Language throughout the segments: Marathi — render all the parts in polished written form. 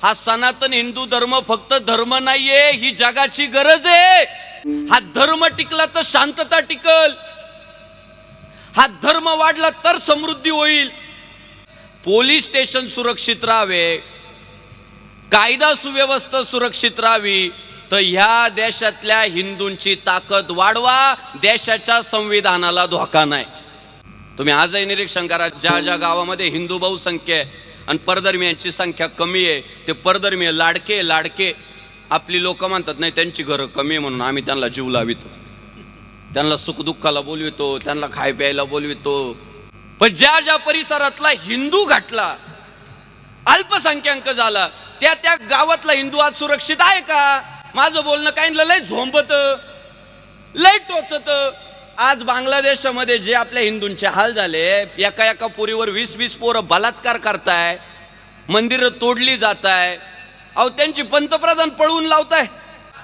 हा सनातन हिंदू धर्म फक्त धर्म नाहीये, ही जगाची गरज आहे। हा धर्म टिकला तर शांतता टिकल, हा धर्म वाढला तर समृद्धी होईल। पोलीस स्टेशन सुरक्षित राहावे, कायदा सुव्यवस्था सुरक्षित राहावी, तर ह्या देशातल्या हिंदूंची ताकद वाढवा, देशाच्या संविधानाला धोका नाही। तुम्ही आजही निरीक्षण करा, ज्या ज्या गावामध्ये हिंदू बहुसंख्य आहे आणि परधर्मीयांची संख्या कमी आहे, ते परधर्मीय लाडके आपली लोक म्हणतात नाही त्यांची घरं कमी आहे म्हणून आम्ही त्यांना जीव लावितो, त्यांना सुखदुःखाला बोलवितो, त्यांना खाय प्यायला बोलवितो। पण ज्या ज्या परिसरातला हिंदू घटला, अल्पसंख्याक झाला, त्या गावातला हिंदू आज सुरक्षित आहे का? माझं बोलणं काही लय झोंबत, लय टोचत। आज बांगलादेशामध्ये जे आपल्या हिंदूंचे हाल झाले, एका पोरीवर 20-20 पोरं बलात्कार करताय, मंदिरं तोडली जात आहे, अहो त्यांची पंतप्रधान पळवून लावताय।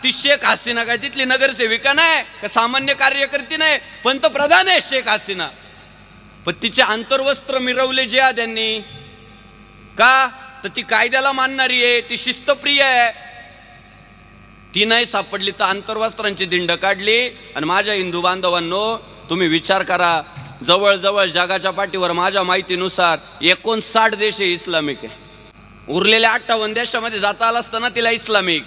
ती शेख हसीना काय तिथली नगरसेविका नाही का, सामान्य कार्यकर्ती नाही, पंतप्रधान आहे शेख हसीना। पण तिचे आंतरवस्त्र मिरवले जे त्यांनी का, तर ती कायद्याला मानणारी आहे, ती शिस्तप्रिय आहे। ती नाही सापडली तर आंतरवस्त्रांची दिंड काढली। आणि माझ्या हिंदू बांधवांनो, तुम्ही विचार करा, जवळजवळ जगाच्या पाठीवर माझ्या माहितीनुसार 59 देश इस्लामिक आहे, उरलेल्या 58 देशामध्ये जाता आलं असताना तिला इस्लामिक।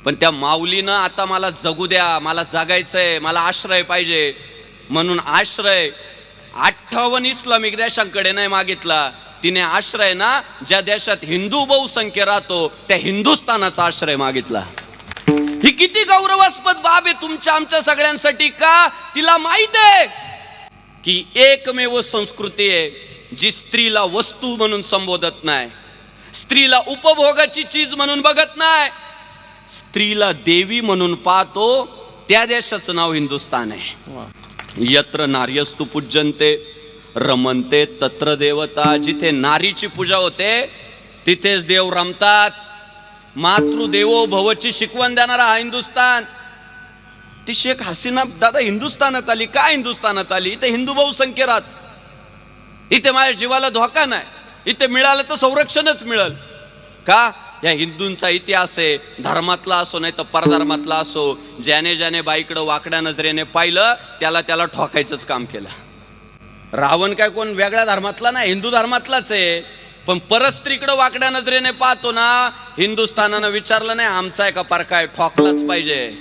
पण त्या माऊलीनं आता मला जगू द्या, मला जगायचंय, मला आश्रय पाहिजे म्हणून आश्रय 58 इस्लामिक देशांकडे नाही मागितला, तिने आश्रय ना ज्या देशात हिंदू बहुसंख्य राहतो त्या हिंदुस्थानाचा आश्रय मागितला। ही किती गौरवास्पद बाब आहे तुमच्या आमच्या सगळ्यांसाठी का? तिला माहित आहे की एकमेव संस्कृती आहे जी स्त्रीला वस्तू म्हणून संबोधत नाही, स्त्रीला उपभोगाची चीज म्हणून बघत नाही, स्त्रीला देवी म्हणून पाहतो, त्या देशाचं नाव हिंदुस्थान आहे। यत्र नार्यस्तु पूज्यन्ते रमन्ते तत्र देवता, जिथे नारीची पूजा होते तिथेच देव रमतात। मातृदेवो भवची शिकवण देणारा हा हिंदुस्थान। ती शेख हसीना दादा हिंदुस्थानात आली, काय हिंदुस्थानात आली? इथे हिंदू बहुसंख्य राहत, इथे माझ्या जीवाला धोका नाही, इथे मिळालं तर संरक्षणच मिळेल का? या हिंदूंचा इतिहास आहे, धर्मातला असो नाही तर परधर्मातला असो, ज्याने ज्याने बाईकडं वाकड्या नजरेने पाहिलं त्याला ठोकायचंच काम केलं। रावण काय कोण वेगळ्या धर्मातला नाही, हिंदू धर्मातलाच आहे, पण परस्त्रीकडं वाकड्या नजरेने पाहतो ना, हिंदुस्थानानं विचारलं नाही आमचा आहे का परका आहे, ठोकलाच पाहिजे।